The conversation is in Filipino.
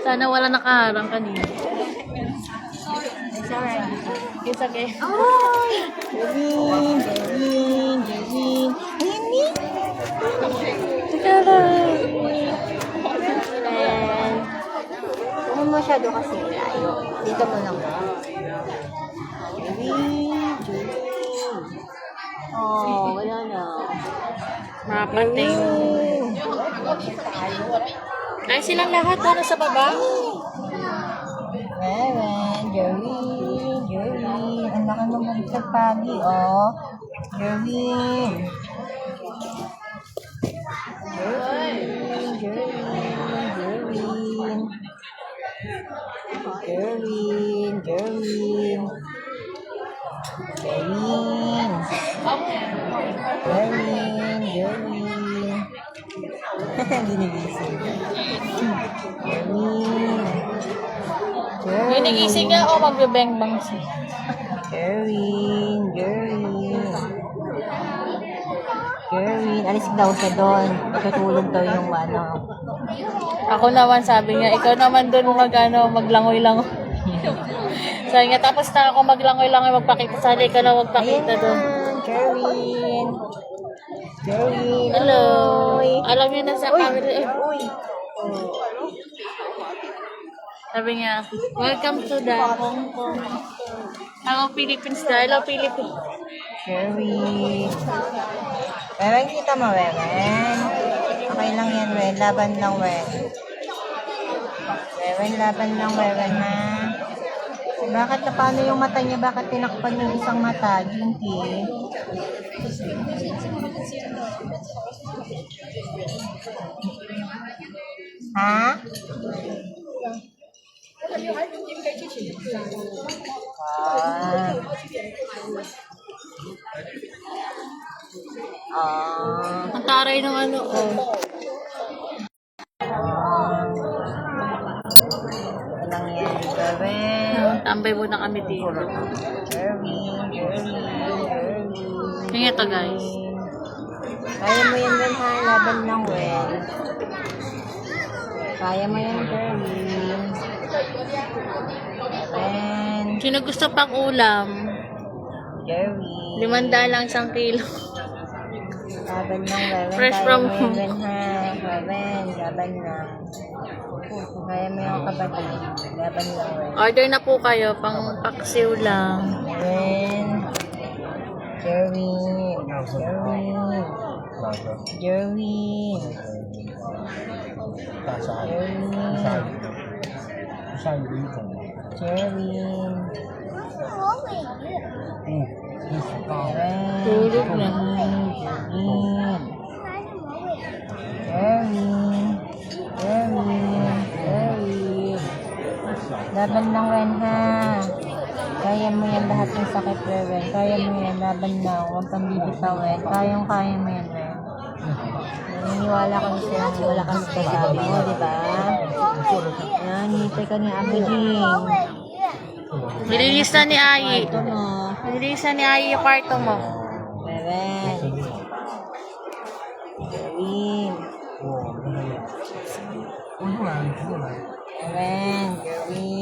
Sana wala nakaharang kanina. It's okay. Oh! Jerwin! Jerwin! Jerwin! Ayan, ayan. Huwag masyado kasi layo. Dito mo lang. Jerwin! Jerwin! Oh, wala na. Makapating. Ay, silang lahat para sa baba. Ayan, Jerwin! Jerwin! Ang laki ng bugtag pagi, oh. Jerwin! Jerwin! Jerwin! Jerwin! Jerwin! Jerwin! Jerwin! Jerwin! Ginigising. Jerwin! Jerwin! Ginigising niya o magbe-bang-bang siya? Jerwin! Jerwin! Jerwin! Alis daw siya doon. Tutulog daw yung ano. Ako naman sabi niya, ikaw naman doon maglangoy-langoy. Sabi niya, tapos na ako maglangoy-langoy, magpakita. Sana ikaw na magpakita doon. Jerwin! Jerwin! Hello! Uy! Alam niyo na sa camera. Uy! Sabi niya, welcome to the Hong Kong. Ako Philippines na. Hello, Philippines. Jerwin! Wewen, kita mo, Wewen? Okay lang yan, Wewen. Laban lang, Wewen. Wewen, laban lang, Wewen, ha? Bakit na paano yung mata niya? Bakit tinakpan yung isang mata, Jinky? Ha? Ang taray ng ano, oh. Lang yan, Wewen. Tambay muna kami dito. Jerwin, Jerwin, Jerwin. Yung ito, guys. Kaya mo yan, Wen, ha? Laban lang, Wen. Kaya mo yan, Jerwin. Wen. Sino gusto pang ulam? Jerwin. 500 lang 1 kilo. Laban lang, Wen. Fresh Kaya from mo yan, Wen, ha? Wen, laban lang. Kaya mo yung kapatid. Laban lang, Wen. Order na po kayo, pang paksiw lang. Wen. Jerwin. Jerwin. Jerwin. Jerwin. Tulog na. Jerwin. Laban lang, Wen, ha? Kaya mo yan lahat ng sakit, Wen. Kaya mo yan, laban lang. Huwag kang bibitaw, Wen. Kaya mo yan, Wen. Naniniwala kami sa'yo. Wala kami sasabi mo, di ba? Yan, ngipay ka ni Abu Jing. Nilinis na ni Ai. Ito mo. Nilinis na ni Ai yung kwarto mo. Rewen. Gerwin. Rewen. Gerwin.